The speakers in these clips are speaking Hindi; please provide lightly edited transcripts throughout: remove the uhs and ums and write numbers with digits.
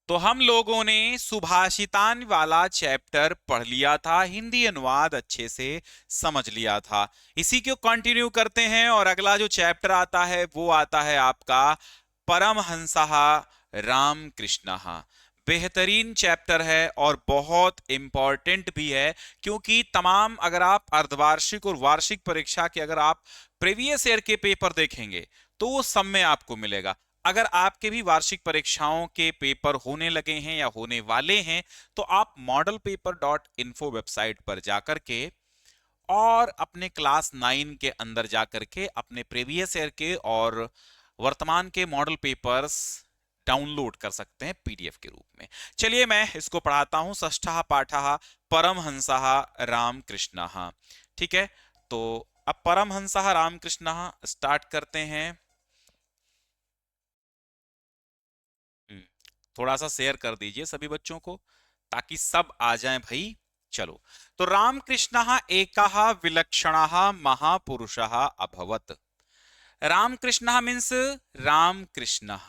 तो हम लोगों ने सुभाषितान वाला चैप्टर पढ़ लिया था, हिंदी अनुवाद अच्छे से समझ लिया था। इसी को कंटिन्यू करते हैं और अगला जो चैप्टर आता है वो आता है आपका परमहंसः रामकृष्णः। बेहतरीन चैप्टर है और बहुत इंपॉर्टेंट भी है, क्योंकि तमाम अगर आप अर्धवार्षिक और वार्षिक परीक्षा के अगर आप प्रीवियस ईयर के पेपर देखेंगे तो वो सब में आपको मिलेगा। अगर आपके भी वार्षिक परीक्षाओं के पेपर होने लगे हैं या होने वाले हैं तो आप modelpaper.info वेबसाइट पर जाकर के और अपने क्लास 9 के अंदर जाकर के अपने प्रीवियस ईयर के और वर्तमान के मॉडल पेपर्स डाउनलोड कर सकते हैं पीडीएफ के रूप में। चलिए मैं इसको पढ़ाता हूं। षष्ठः पाठः परमहंसः रामकृष्णः। ठीक है, तो अब परमहंसः रामकृष्णः स्टार्ट करते हैं। थोड़ा सा शेयर कर दीजिए सभी बच्चों को ताकि सब आ जाएं भाई। चलो, तो रामकृष्णः एकः विलक्षणः महापुरुषः अभवत्। रामकृष्णः मीन्स रामकृष्णः,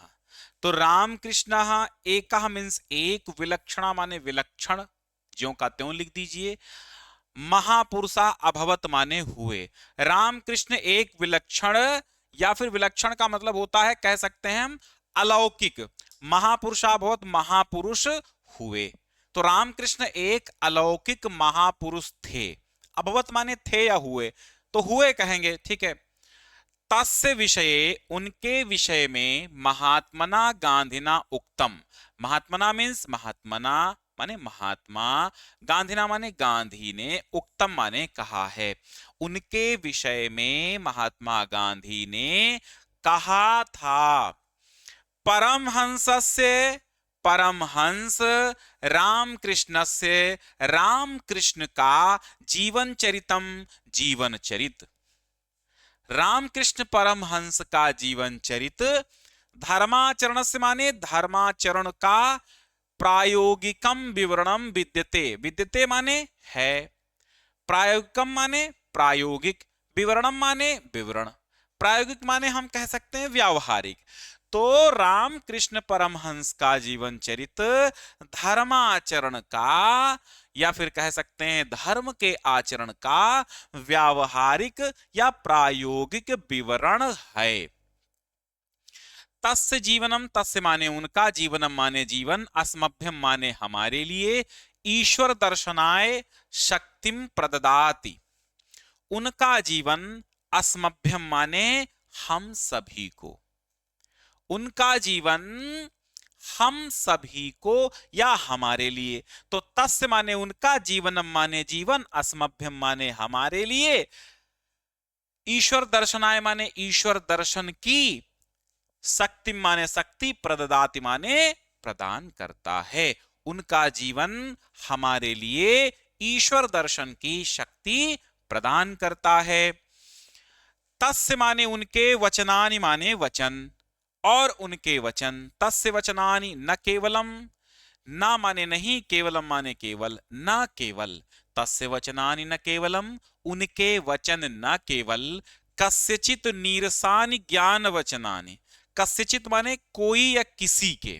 तो रामकृष्णः एकः मीन्स एक, विलक्षणा माने विलक्षण, ज्यों का त्यों लिख दीजिए, महापुरुषा अभवत माने हुए। रामकृष्ण एक विलक्षण, या फिर विलक्षण का मतलब होता है कह सकते हैं हम अलौकिक, महापुरुषा अभवत महापुरुष हुए। तो रामकृष्ण एक अलौकिक महापुरुष थे। अभवत माने थे या हुए, तो हुए कहेंगे, ठीक है। तस्य विषये उनके विषय में महात्मना गांधीना उक्तम। महात्मना मीन्स महात्मना माने महात्मा, गांधीना माने गांधी ने, उक्तम माने कहा है। उनके विषय में महात्मा गांधी ने कहा था। परमहंसस्य परमहंस रामकृष्णस्य रामकृष्ण का जीवन चरितम जीवन चरित। रामकृष्ण परमहंस का जीवन चरित धर्माचरण से माने धर्माचरण का प्रायोगिकम विवरणम विद्यते। विद्यते माने है, प्रायोगिकम माने प्रायोगिक, विवरणम माने विवरण। प्रायोगिक माने हम कह सकते हैं व्यावहारिक। तो रामकृष्ण परमहंस का जीवन चरित धर्माचरण का, या फिर कह सकते हैं धर्म के आचरण का व्यावहारिक या प्रायोगिक विवरण है। तस्य जीवनम, तस्य माने उनका, जीवनम माने जीवन, अस्मभ्यम माने हमारे लिए, ईश्वर दर्शनाय शक्तिम प्रददाति। उनका जीवन अस्मभ्यम माने हम सभी को, उनका जीवन हम सभी को या हमारे लिए। तो तस्य माने उनका, जीवनम माने जीवन, अस्मभ्यम माने हमारे लिए, ईश्वर दर्शनाय माने ईश्वर दर्शन की, शक्ति माने शक्ति, प्रददाति माने प्रदान करता है। उनका जीवन हमारे लिए ईश्वर दर्शन की शक्ति प्रदान करता है। तस्य माने उनके, वचनानि माने वचन, और उनके वचन, तस्य वचनानि न केवलम, ना माने नहीं, केवलम माने केवल, न केवल, तस्य वचनानि न केवलम, उनके वचन न केवल, कस्यचित नीरसानि ज्ञान वचनानि। कस्यचित माने कोई या किसी के,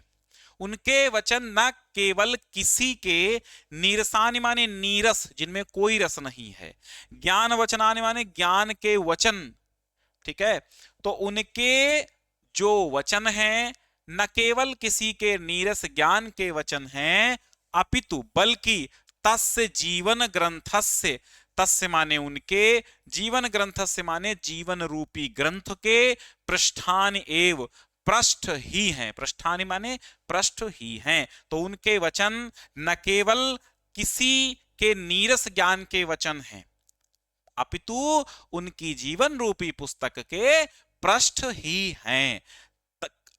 उनके वचन न केवल किसी के, नीरसानि माने नीरस जिनमें कोई रस नहीं है, ज्ञान वचनानि माने ज्ञान के वचन, ठीक है। तो उनके जो वचन हैं न केवल किसी के नीरस ज्ञान के वचन हैं, अपितु बल्कि तस्य जीवन ग्रंथस्य, तस्य माने उनके, जीवन ग्रंथस्य माने जीवन रूपी ग्रंथ के, पृष्ठान एव पृष्ठ ही हैं, पृष्ठानि माने पृष्ठ ही हैं। तो उनके वचन न केवल किसी के नीरस ज्ञान के वचन हैं, अपितु उनकी जीवन रूपी पुस्तक के पृष्ठ ही हैं।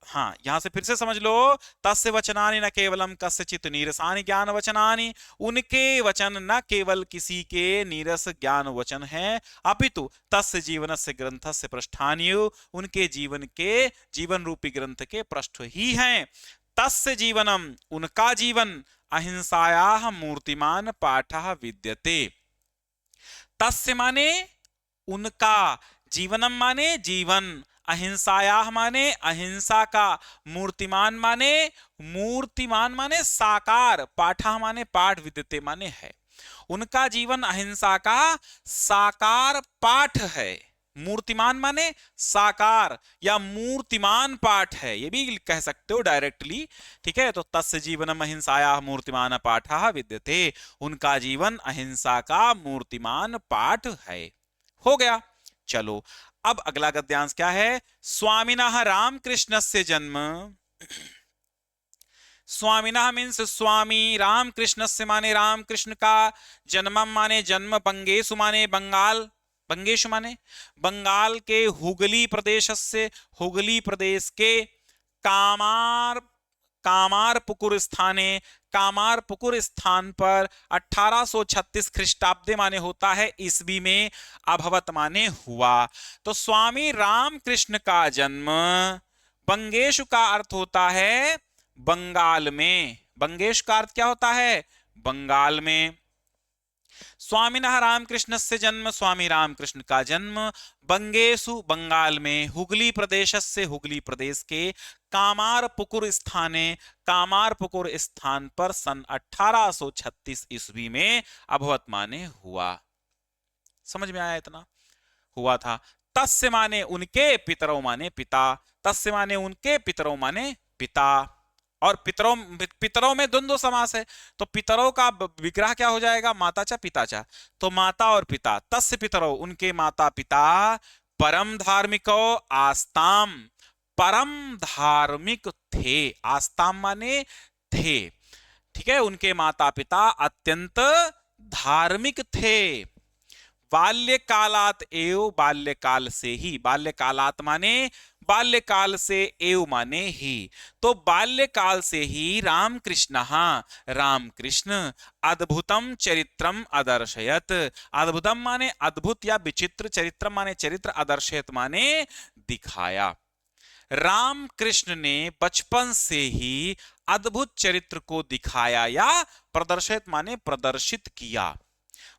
हाँ, यहां से फिर से समझ लो, तस्य वचनानि न केवलम कस्यचित् नीरसानि ज्ञान वचनानि। उनके वचन न केवल किसी के नीरस ज्ञान वचन हैं, अपितु तस्य जीवनस्य ग्रंथस्य पृष्ठानि, उनके जीवन के, जीवन रूपी ग्रंथ के पृष्ठ ही हैं। तस्य जीवनम, उनका जीवन, अहिंसायाः मूर्तिमान पाठः विद्यते। तस्य माने उनका, जीवनम माने जीवन, अहिंसायाः माने अहिंसा का, मूर्तिमान माने साकार, पाठः माने पाठ, विद्यते माने है। उनका जीवन अहिंसा का साकार पाठ है। मूर्तिमान माने साकार या मूर्तिमान पाठ है, ये भी कह सकते हो डायरेक्टली। ठीक है, तो तस्य जीवनम अहिंसायाः मूर्तिमान पाठः विद्यते, उनका जीवन अहिंसा का मूर्तिमान पाठ है। हो गया। चलो अब अगला गद्यांश क्या है? स्वामिनः रामकृष्णस्य जन्म, स्वामिनः मीन्स स्वामी, रामकृष्णस्य माने रामकृष्ण का, जन्मम माने जन्म, बंगेशु माने बंगाल, बंगेशु माने बंगाल के, हुगली प्रदेश से, हुगली प्रदेश के, कामारपुकुर स्थाने, कामारपुकुर स्थान पर 1836 ख्रीष्टाब्दे माने होता है ईस्वी में, अभवत माने हुआ। तो स्वामी रामकृष्ण का जन्म, बंगेशु का अर्थ होता है बंगाल में, बंगेश का अर्थ क्या होता है? बंगाल में। स्वामिनः रामकृष्ण से जन्म, स्वामी रामकृष्ण का जन्म बंगेशु, बंगाल में, हुगली प्रदेश से, हुगली प्रदेश के, कामारपुकुर स्थाने, कामारपुकुर स्थान पर सन 1836 ईस्वी में, अभवत माने हुआ। समझ में आया? इतना हुआ था। तस्य माने उनके, पितरौ माने पिता, तस्य माने उनके, पितरौ माने पिता। और पितरों में द्वंद्व समास है, तो पितरों का विग्रह क्या हो जाएगा? माता चा पिता चा, तो माता और पिता, तस्य पितरों, उनके माता पिता, परम धार्मिको आस्ताम, परम धार्मिक थे, आस्ताम माने थे। ठीक है, उनके माता पिता अत्यंत धार्मिक थे। बाल्यकालात एव, बाल्यकाल से ही, बाल्यकालात माने बाल्यकाल से, एव माने ही, तो बाल्यकाल से ही रामकृष्ण, रामकृष्ण अद्भुतम चरित्रम अदर्शयत, अद्भुतम माने अद्भुत या विचित्र, चरित्रम माने चरित्र, अदर्शयत माने दिखाया। रामकृष्ण ने बचपन से ही अद्भुत चरित्र को दिखाया या प्रदर्शित माने प्रदर्शित किया।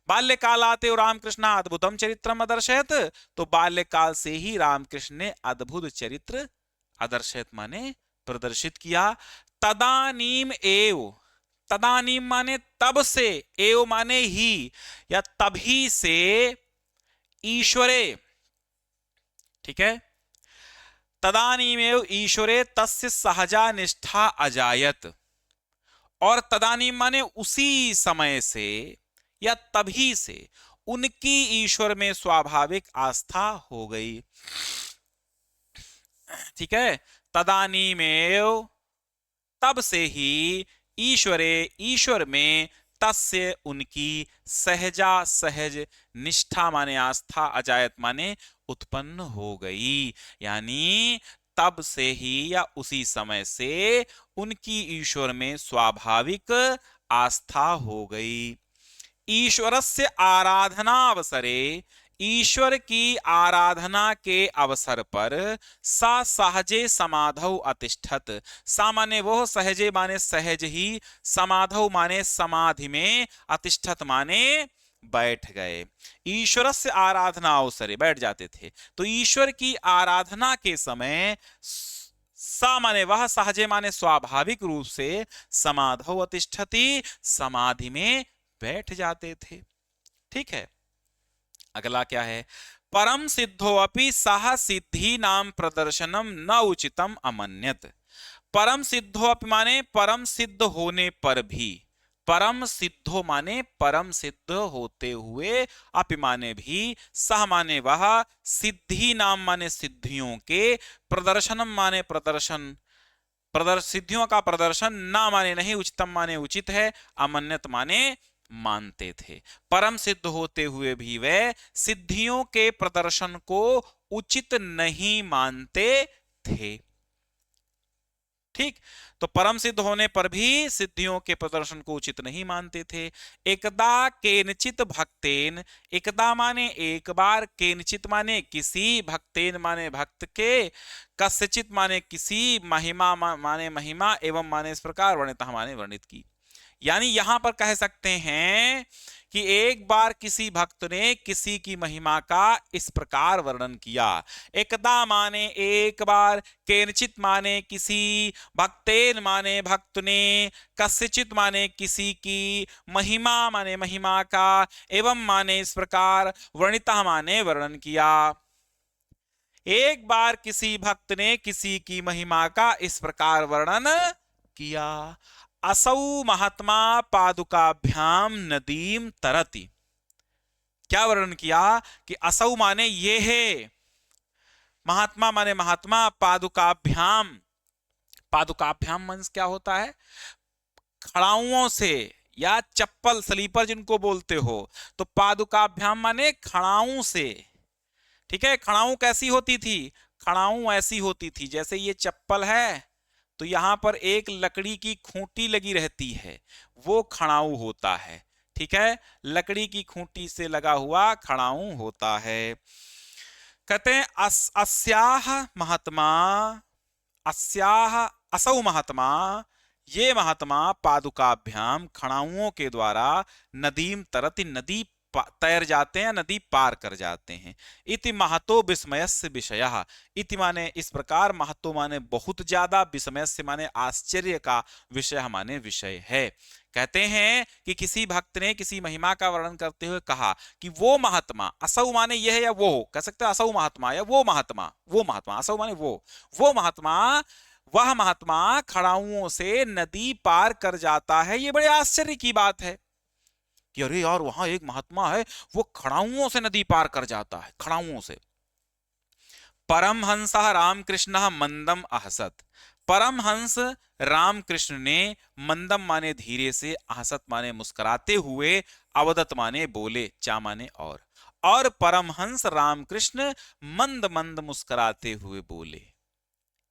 बाल्यकालाते रामकृष्ण अद्भुतम चरित्रम अदर्शयत, तो बाल्यकाल से ही रामकृष्ण ने अद्भुत चरित्र, अदर्शयत माने प्रदर्शित किया। तदानीम एव, तदानीम माने तब से, एव माने ही या तभी से, ईश्वरे, ठीक है, तदानीमेव ईश्वरे तस्य सहजा निष्ठा अजायत, और तदानीम माने उसी समय से या तभी से उनकी ईश्वर में स्वाभाविक आस्था हो गई। ठीक है, तदानीमेव तब से ही, ईश्वरे ईश्वर में, तस्य उनकी, सहजा सहज, निष्ठा माने आस्था, अजायत माने उत्पन्न हो गई, यानी तब से ही या उसी समय से उनकी ईश्वर में स्वाभाविक आस्था हो गई। ईश्वरस्य आराधना अवसरे, ईश्वर की आराधना के अवसर पर, सा सहजे समाधौ अतिष्ठत, सामान्य वो, सहजे माने सहज ही, समाधौ माने समाधि में, अतिष्ठत माने बैठ गए। ईश्वर से आराधना अवसरे, बैठ जाते थे, तो ईश्वर की आराधना के समय, सा माने वह, सहजे माने स्वाभाविक रूप से, समाधौ अतिष्ठति, समाधि में बैठ जाते थे। ठीक है, अगला क्या है? परम सिद्धो अपि सह सिद्धि नाम प्रदर्शनम न उचितम अमन्यत। परम सिद्धो अपि माने परम सिद्ध होने पर भी, परम सिद्धो माने परम सिद्ध होते हुए, अपि माने भी, सह माने वह, सिद्धि नाम माने सिद्धियों के, प्रदर्शनम माने प्रदर्शन, सिद्धियों का प्रदर्शन, ना माने नहीं, उचितम माने उचित है, अमन्यत माने मानते थे। परम सिद्ध होते हुए भी वे सिद्धियों के प्रदर्शन को उचित नहीं मानते थे। ठीक, तो परम सिद्ध होने पर भी सिद्धियों के प्रदर्शन को उचित नहीं मानते थे। एकदा केनचित भक्तेन, एकदा माने एक बार, केनचित माने किसी, भक्तेन माने भक्त के, कस्यचित माने किसी, महिमा माने महिमा, एवं माने इस प्रकार, वर्णितः माने वर्णित की, यानी यहां पर कह सकते हैं कि एक बार किसी भक्त ने किसी की महिमा का इस प्रकार वर्णन किया। एकदा माने एक बार, केनचित माने किसी, भक्तेन माने भक्त ने, कस्यचित माने किसी की, महिमा माने महिमा का, एवं माने इस प्रकार, वर्णिता माने वर्णन किया। एक बार किसी भक्त ने किसी की महिमा का इस प्रकार वर्णन किया। असौ महात्मा पादुकाभ्याम नदीम तरति। क्या वर्णन किया कि असौ माने ये है, महात्मा माने महात्मा, पादुकाभ्याम, पादुकाभ्याम मंस क्या होता है, खड़ाउओं से या चप्पल स्लीपर जिनको बोलते हो, तो पादुकाभ्याम माने खड़ाऊ से। ठीक है, खड़ाऊ कैसी होती थी, खड़ाऊ ऐसी होती थी जैसे ये चप्पल है तो यहां पर एक लकड़ी की खूंटी लगी रहती है, वो खड़ाऊ होता है। ठीक है, लकड़ी की खूंटी से लगा हुआ खड़ाऊ होता है। कहते हैं अस्याह महात्मा, अस्याह असौ महात्मा, ये महात्मा पादुकाभ्याम खड़ाऊओं के द्वारा नदीम तरति, नदी तैर जाते हैं, नदी पार कर जाते हैं। इति महतो विस्मयस्य विषयः, इति माने इस प्रकार, महतो माने बहुत ज्यादा, विस्मयस्य माने आश्चर्य का, विषय माने विषय है। कहते हैं कि किसी भक्त ने किसी महिमा का वर्णन करते हुए कहा कि वो महात्मा, असौ माने यह या वो, कह सकते हैं असौ महात्मा या वो महात्मा, वो महात्मा, असौ माने वो महात्मा, वह महात्मा खड़ाऊओं से नदी पार कर जाता है। ये बड़े आश्चर्य की बात है कि अरे यार वहां एक महात्मा है, वो खड़ाऊओं से नदी पार कर जाता है, खड़ाऊओं से। परमहंस रामकृष्ण मंदम अहसत, परमहंस रामकृष्ण ने, मंदम माने धीरे से, अहसत माने मुस्कुराते हुए, अवदत माने बोले, चा माने और परमहंस रामकृष्ण मंद मंद मुस्कुराते हुए बोले।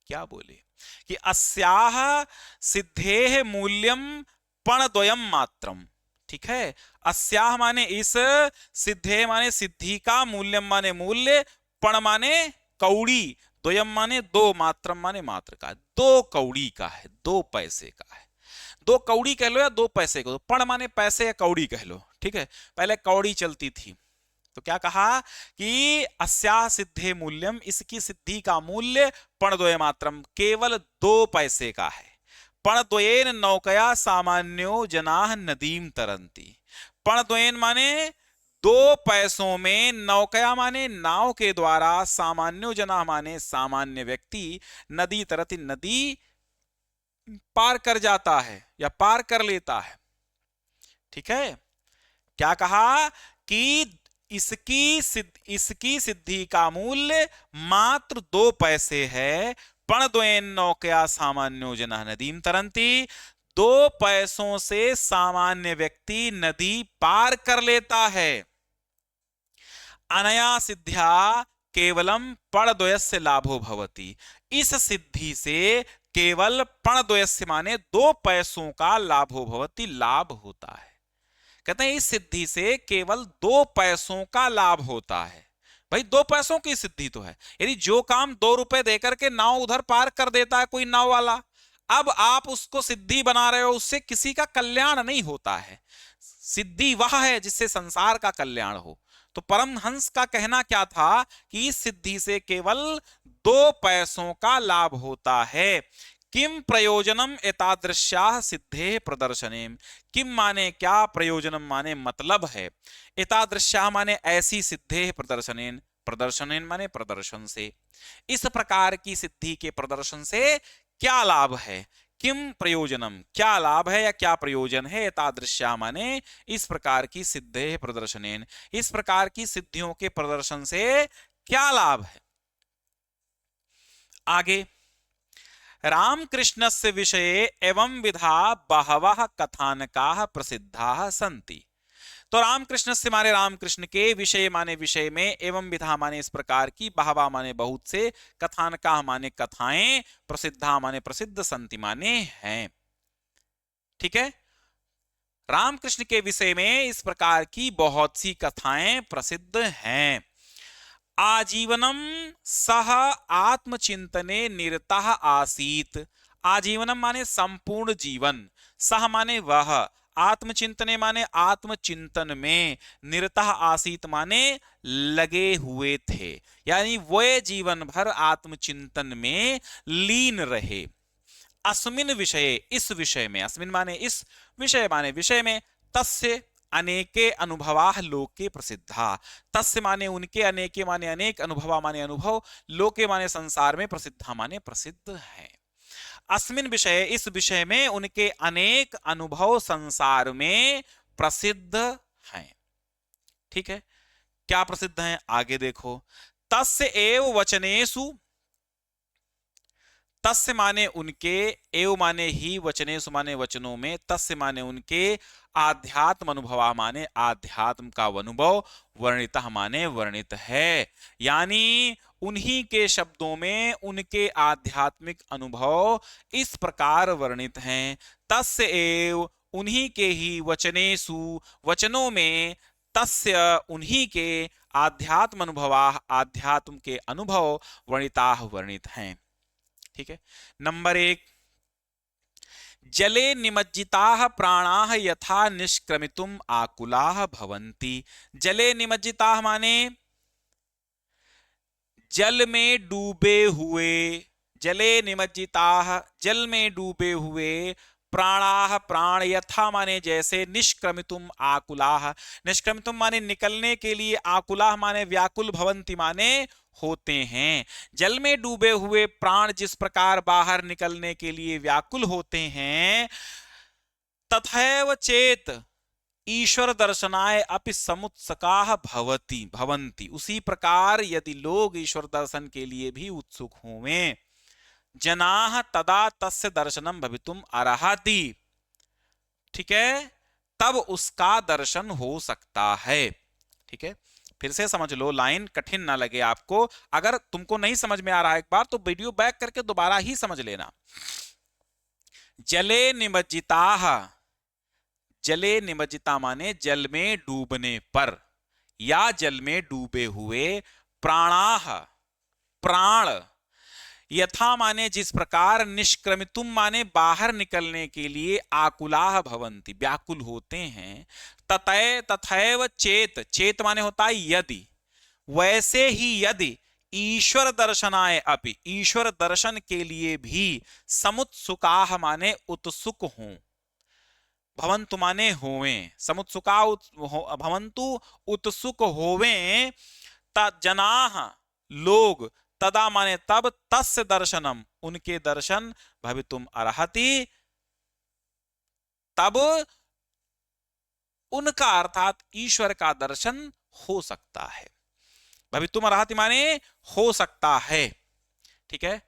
क्या बोले कि अस्याह सिद्धेह मूल्यम पणद्वयम मात्रम। ठीक है, अस्याह माने इस, सिद्धे माने सिद्धि का, मूल्यम माने मूल्य, पण माने कौड़ी, द्वयम माने दो, मात्रम माने मात्र का, 2 कौड़ी का है, 2 पैसे का है। 2 कौड़ी कह लो या 2 पैसे को, पण माने पैसे या कौड़ी कह लो। ठीक है, पहले कौड़ी चलती थी, तो क्या कहा कि अस्याह सिद्धे मूल्यम, इसकी सिद्धि का मूल्य, पणद्वय मात्रम, केवल 2 पैसे का है। पणद्वयेन नौकया सामान्यो जनाः नदीम तरंती, पणद्वयेन माने 2 पैसों में, नौकया माने नाव के द्वारा, सामान्यो जनाः माने सामान्य व्यक्ति, नदी तरती नदी पार कर जाता है या पार कर लेता है। ठीक है, क्या कहा कि इसकी सिद्धि का मूल्य मात्र 2 पैसे है। पणद्वयेन नौकया सामान्यो जनः नदीम तरंती, 2 पैसों से सामान्य व्यक्ति नदी पार कर लेता है। अनया सिद्ध्या केवलम पणद्वयस्य लाभो भवति, इस सिद्धि से केवल पणद्वयस्य माने 2 पैसों का लाभो भवति, लाभ होता है। कहते हैं इस सिद्धि से केवल 2 पैसों का लाभ होता है। भाई 2 पैसों की सिद्धि तो है, यदि जो काम 2 रुपए देकर के नाव उधर पार कर देता है कोई नाव वाला, अब आप उसको सिद्धि बना रहे हो, उससे किसी का कल्याण नहीं होता है। सिद्धि वह है जिससे संसार का कल्याण हो। तो परमहंस का कहना क्या था कि इस सिद्धि से केवल 2 पैसों का लाभ होता है। किम प्रयोजनम एतादृश्याः सिद्धे प्रदर्शनेम, किम माने क्या, प्रयोजनम माने मतलब है, एतादृश्याः माने ऐसी सिद्धे प्रदर्शनेन, प्रदर्शनेन माने प्रदर्शन से, इस प्रकार की सिद्धि के प्रदर्शन से क्या लाभ है। किम प्रयोजनम, क्या लाभ है या क्या प्रयोजन है, एतादृश्या माने इस प्रकार की सिद्धे प्रदर्शनेन, इस प्रकार की सिद्धियों के प्रदर्शन से क्या लाभ है। आगे, रामकृष्णस्य विषये एवं विधा बहवः कथानकाः प्रसिद्धाः सन्ति। तो रामकृष्ण से माने रामकृष्ण के, विषय माने विषय में, एवं विधा माने इस प्रकार की, बहवा माने बहुत से, कथानकाः माने कथाएं, प्रसिद्धा माने प्रसिद्ध, संति माने हैं। ठीक है, रामकृष्ण के विषय में इस प्रकार की बहुत सी कथाएं प्रसिद्ध हैं। आजीवनम सह आत्मचिंतने निरतः आसीत, आजीवनम माने संपूर्ण जीवन, सह माने वह, आत्मचिंतने माने आत्मचिंतन में, निरतः आसीत माने लगे हुए थे, यानी वे जीवन भर आत्मचिंतन में लीन रहे। अस्मिन विषये, इस विषय में, अस्मिन माने इस, विषय माने विषय में, तस्य अनेके अनुभवाः लोके प्रसिद्धा, तस्य माने उनके, अनेके माने अनेक, अनुभवा माने अनुभव, लोके माने संसार में, प्रसिद्धा माने प्रसिद्ध है। अस्मिन विषय, इस विषय में उनके अनेक अनुभव संसार में प्रसिद्ध हैं। ठीक है, क्या प्रसिद्ध हैं आगे देखो। तस्य एव वचनेषु, तस्य माने उनके, एव माने ही, वचनेषु माने वचनों में, तस्य माने उनके, आध्यात्म अनुभवा माने आध्यात्म का अनुभव, वर्णितः माने वर्णित है, यानी उन्हीं के शब्दों में उनके आध्यात्मिक अनुभव इस प्रकार वर्णित हैं। तस्य एव, उन्हीं के ही, वचनेषु वचनों में, तस्य उन्हीं के, आध्यात्म अनुभवा आध्यात्म के अनुभव, वर्णिता वर्णित हैं। ठीक है, नंबर 1, जले निमज्जिताः प्राणाः यथा निष्क्रमितुम आकुलाः भवन्ति। जले निमज्जिताः माने जल में डूबे हुए, जले निमज्जिताः जल में डूबे हुए, प्राणाः प्राण, यथा माने जैसे, निष्क्रमितुम आकुलाः, निष्क्रमितुम माने निकलने के लिए, आकुलाः माने व्याकुल, भवन्ति माने होते हैं। जल में डूबे हुए प्राण जिस प्रकार बाहर निकलने के लिए व्याकुल होते हैं, तथैव चेत ईश्वर दर्शनाय अपि समुत्सुकाः भवति भवन्ति, उसी प्रकार यदि लोग ईश्वर दर्शन के लिए भी उत्सुक होवें, जनाः तदा तस्य दर्शनम भवितुम अर्हति, ठीक है, तब उसका दर्शन हो सकता है। ठीक है, फिर से समझ लो, लाइन कठिन ना लगे आपको। अगर तुमको नहीं समझ में आ रहा है एक बार, तो वीडियो बैक करके दोबारा ही समझ लेना। जले निमज्जिताः, जले निमज्जिता माने जल में डूबने पर, या जल में डूबे हुए, प्राणाः प्राण, यथा माने जिस प्रकार, निष्क्रमितुम माने बाहर निकलने के लिए, आकुलाः भवन्ति व्याकुल होते हैं, ततय तथैव चेत, चेत माने होता है यदि, वैसे ही यदि, ईश्वर दर्शनाय अपि ईश्वर दर्शन के लिए भी, समुत्सुकाः माने उत्सुक हों, भवन्तु माने होवें, समुत्सुका भवन्तु उत्सुक होवें, जनाः लोग, तदा माने तब, तस्य दर्शनम उनके दर्शन, भवितुम अर्हति तब उनका अर्थात ईश्वर का दर्शन हो सकता है। भवितुम अर्हति माने हो सकता है। ठीक है,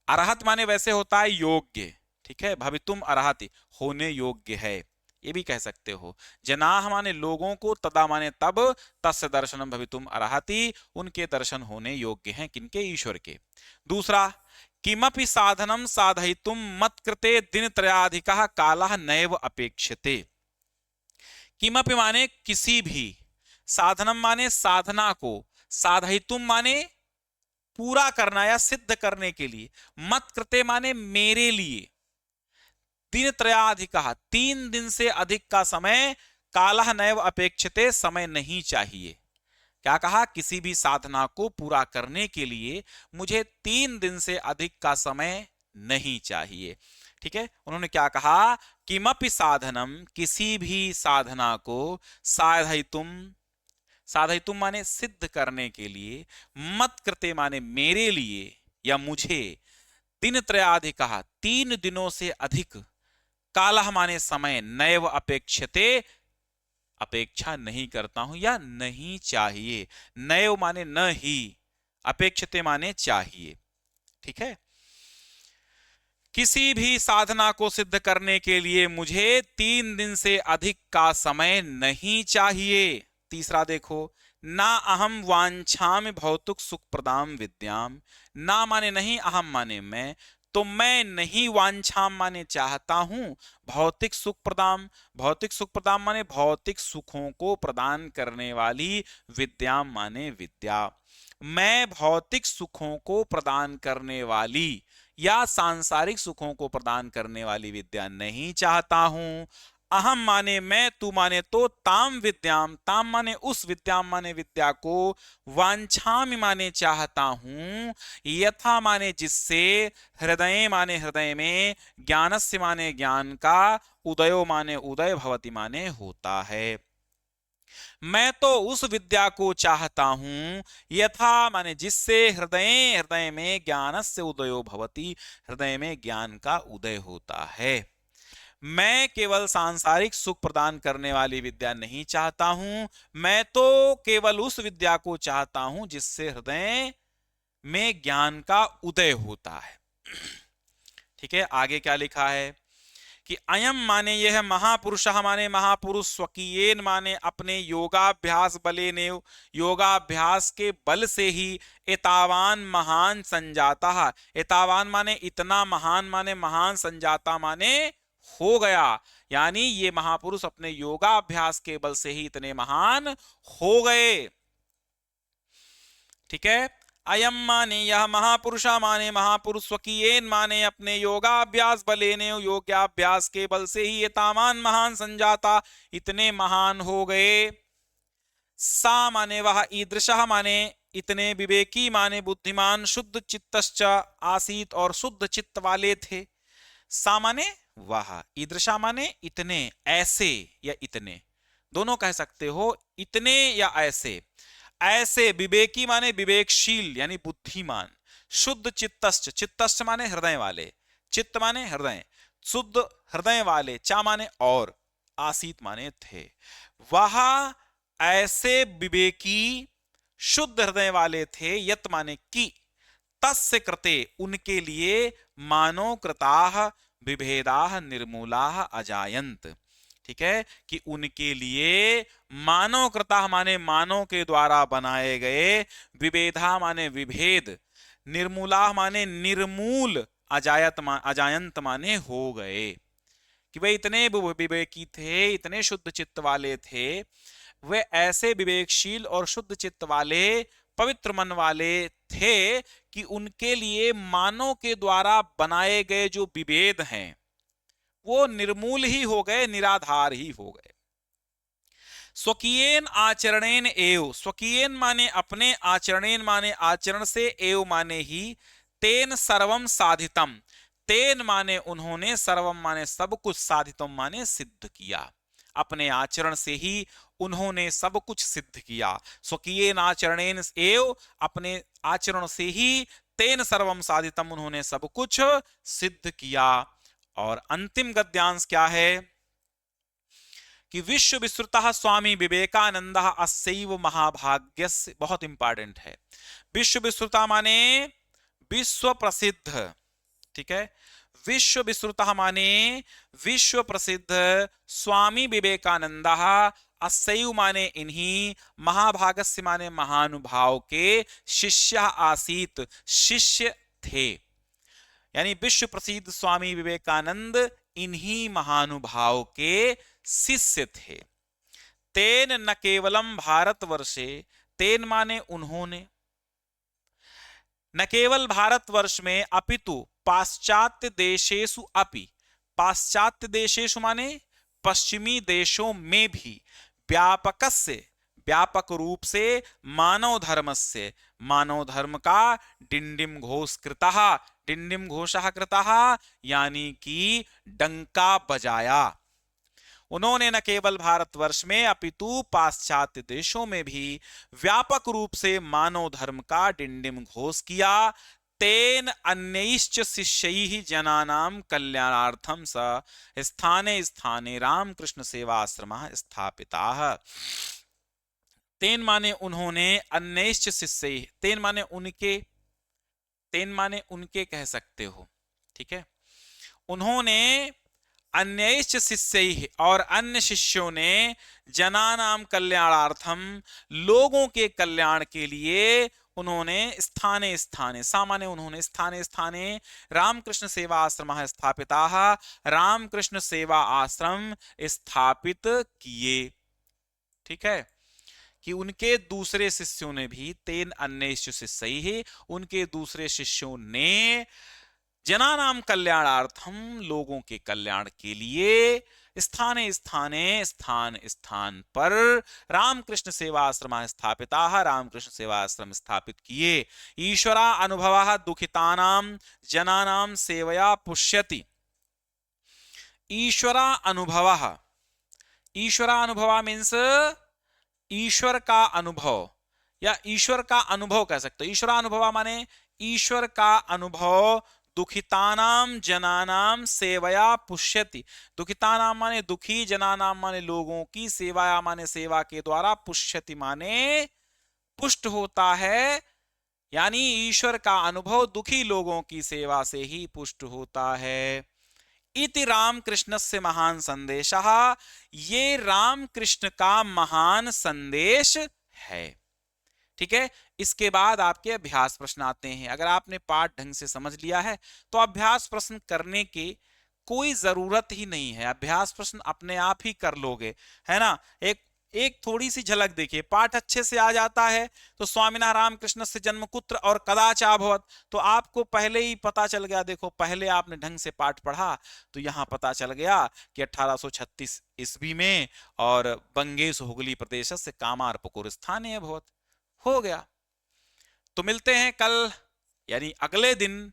अर्हत माने वैसे होता है योग्य। ठीक है, भवितुम अर्हति होने योग्य है, ये भी कह सकते हो। जनाः माने लोगों को, तदा माने तब, तस्य दर्शनम भवितुम अर्हति उनके दर्शन होने योग्य हैं, किनके, ईश्वर के। दूसरा, किमपि साधनम साधयितुम मत्कृते दिनत्रयाधिकः कालः नैव अपेक्षते। किमपि माने किसी भी, साधनम माने साधना को, साधयितुम माने पूरा करना या सिद्ध करने के लिए, मत्कृते माने मेरे लिए, दिन त्रयाधिकः 3 दिन से अधिक का समय, कालः नैव अपेक्षते समय नहीं चाहिए। क्या कहा, किसी भी साधना को पूरा करने के लिए मुझे 3 दिन से अधिक का समय नहीं चाहिए। ठीक है, उन्होंने क्या कहा, किमपि साधनम किसी भी साधना को, साधयितुम, साधयितुम माने सिद्ध करने के लिए, मत्कृते माने मेरे लिए या मुझे, दिनत्रयाधिकः 3 दिनों से अधिक, कालः माने समय, नैव अपेक्षते अपेक्षा नहीं करता हूं या नहीं चाहिए, नैव माने न ही, अपेक्षते माने चाहिए। ठीक है, किसी भी साधना को सिद्ध करने के लिए मुझे 3 दिन से अधिक का समय नहीं चाहिए। तीसरा देखो, ना अहम वांछामि भौतिक सुख प्रदाम विद्याम, ना माने नहीं, अहम माने मैं, तो मैं नहीं, वांछाम माने चाहता हूं, भौतिक सुख प्रदाम, भौतिक सुख प्रदाम माने भौतिक सुखों को प्रदान करने वाली, विद्याम माने विद्या, मैं भौतिक सुखों को प्रदान करने वाली या सांसारिक सुखों को प्रदान करने वाली विद्या नहीं चाहता हूं। अहम माने मैं, तू माने तो, ताम विद्याम, ताम माने उस, विद्याम माने विद्या को, वांछामि माने चाहता हूं, यथा माने जिससे, हृदय माने हृदय में, ज्ञानस्य माने ज्ञान का, उदयो माने उदय, भवति माने होता है। मैं तो उस विद्या को चाहता हूं, यथा माने जिससे, हृदय हृदय में, ज्ञानस्य उदयो भवति, हृदय में ज्ञान का उदय होता है। मैं केवल सांसारिक सुख प्रदान करने वाली विद्या नहीं चाहता हूं, मैं तो केवल उस विद्या को चाहता हूं जिससे हृदय में ज्ञान का उदय होता है। ठीक है, आगे क्या लिखा है कि अयम माने यह, महापुरुष माने महापुरुष, स्वकीयेन माने अपने, योगाभ्यास बलेन, योगाभ्यास के बल से ही, एतावान महान संजाता, एतावान माने इतना, महान माने महान, संजाता माने हो गया, यानी ये महापुरुष अपने योगाभ्यास के बल से ही इतने महान हो गए। ठीक है, अयम माने यह, महापुरुषा माने महापुरुष, स्वकीयेन माने अपने, योगाभ्यास बलेन, योगाभ्यास के बल से ही, एतावान महान संजाता, इतने महान हो गए। सा माने वह, ईदृशः माने इतने, विवेकी माने बुद्धिमान, शुद्ध चित्तश्च आसीत और शुद्ध चित्त वाले थे। सा माने वह, ईदृशा माने इतने, ऐसे या इतने, दोनों कह सकते हो, इतने या ऐसे। ऐसे विवेकी माने विवेकशील यानी बुद्धिमान, शुद्ध चित्तश्च, चित्तश्च माने हृदय वाले, चित्त माने हृदय, शुद्ध हृदय वाले, चा माने और, आसीत माने थे। वह ऐसे विवेकी शुद्ध हृदय वाले थे, यत माने की, तस्य कृते उनके लिए, मानो कृताः विभेदाः निर्मूलाः अजायन्त। ठीक है, कि उनके लिए, मानव कृता माने मानव के द्वारा बनाए गए, विभेदा माने विभेद, निर्मूला माने निर्मूल, अजायंत माने हो गए। कि वे इतने विवेकी थे, इतने शुद्ध चित्त वाले थे, वे ऐसे विवेकशील और शुद्ध चित्त वाले, पवित्र मन वाले थे कि उनके लिए मानव के द्वारा बनाए गए जो विभेद हैं वो निर्मूल ही हो गए, निराधार ही हो गए। स्वकीयेन आचरणेन एव, स्वकीयेन माने अपने, आचरणेन माने आचरण से, एव माने ही, तेन सर्वम साधितम, तेन माने उन्होंने, सर्वम माने सब कुछ, साधितम माने सिद्ध किया, अपने आचरण से ही उन्होंने सब कुछ सिद्ध किया। स्वकीयेन आचरणेन एव, अपने आचरण से ही, तेन सर्वम साधितम, उन्होंने सब कुछ सिद्ध किया। और अंतिम गद्यांश क्या है कि विश्व विश्रुतः स्वामी विवेकानंद अस्यैव महाभाग्यस्य, बहुत इंपॉर्टेंट है। विश्व विश्रुता माने विश्व प्रसिद्ध, ठीक है, विश्व विश्रुतः माने विश्व प्रसिद्ध, स्वामी विवेकानंद अस्यैव माने इन्हीं, महाभागस्य माने महानुभाव के, शिष्य आसीत शिष्य थे, यानी विश्व प्रसिद्ध स्वामी विवेकानंद इन्हीं महानुभाव के शिष्य थे। तेन न केवलम भारतवर्षे, तेन माने उन्होंने, न केवल भारतवर्ष में, अपितु पाश्चात्य देशेषु अपि, पाश्चात्य देशेषु माने पश्चिमी देशों में भी, व्यापकस्य व्यापक रूप से, मानव धर्मस्य मानव धर्म का, डिंडिम घोष कृतः, डिंडिम घोषः कृतः यानी कि डंका बजाया। उन्होंने न केवल भारतवर्ष में अपितु पाश्चात्य देशों में भी व्यापक रूप से मानव धर्म का डिंडिम घोष किया। तेन अन्यैश्च शिष्यैः जनानां कल्याणार्थं स स्थाने स्थाने रामकृष्ण सेवाश्रमः स्थापिताः। तेन माने उन्होंने, अन्यैश्च शिष्यैः, तेन माने उनके, तेन माने उनके कह सकते हो, ठीक है, उन्होंने, अन्यैश्च शिष्यैः और अन्य शिष्यों ने, जनानाम कल्याणार्थम लोगों के कल्याण के लिए, उन्होंने स्थाने स्थाने, सामान्य उन्होंने स्थाने स्थाने रामकृष्ण सेवा आश्रम स्थापिता, रामकृष्ण सेवा आश्रम स्थापित किए। ठीक है, कि उनके दूसरे शिष्यों ने भी, तेन अन्य शिष्य ही, उनके दूसरे शिष्यों ने जनानाम कल्याणार्थम, लोगों के कल्याण के लिए, स्थाने स्थाने, स्थान स्थान पर, रामकृष्ण सेवाश्रम स्थापिता, रामकृष्ण सेवाश्रम स्थापित किए। ईश्वरा अनुभव दुखितानाम जनानाम सेवया पुष्यति। ईश्वरा अनुभव, ईश्वरा अनुभव मीन्स ईश्वर का अनुभव या ईश्वर का अनुभव कह सकते हो। ईश्वरा अनुभव माने ईश्वर का अनुभव दुखितानाम जनानाम सेवया पुष्यति। दुखितानाम माने दुखी, जनानाम माने लोगों की, सेवाया माने सेवा के द्वारा, पुष्यति माने पुष्ट होता है। यानी ईश्वर का अनुभव दुखी लोगों की सेवा से ही पुष्ट होता है। इति रामकृष्णस्य महान संदेशः, ये रामकृष्ण का महान संदेश है। ठीक है, इसके बाद आपके अभ्यास प्रश्न आते हैं। अगर आपने पाठ ढंग से समझ लिया है तो अभ्यास प्रश्न करने की कोई जरूरत ही नहीं है, अभ्यास प्रश्न अपने आप ही कर लोगे, है ना। एक थोड़ी सी झलक देखिए, पाठ अच्छे से आ जाता है तो स्वामिना रामकृष्ण से जन्म कुत्र और कदाचा भवत, तो आपको पहले ही पता चल गया। देखो पहले आपने ढंग से पाठ पढ़ा तो यहां पता चल गया कि 1836 ईस्वी में और बंगेश हुगली प्रदेश से कामारपुकुर स्थानीय भवत, हो गया। तो मिलते हैं कल यानी अगले दिन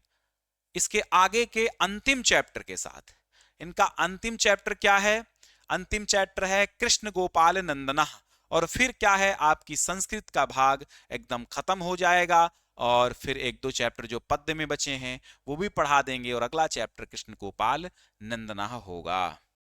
इसके आगे के अंतिम चैप्टर के साथ। इनका अंतिम चैप्टर क्या है? अंतिम चैप्टर है कृष्ण गोपाल नंदना, और फिर क्या है, आपकी संस्कृत का भाग एकदम खत्म हो जाएगा और फिर एक दो चैप्टर जो पद्य में बचे हैं वो भी पढ़ा देंगे और अगला चैप्टर कृष्ण गोपाल नंदना होगा।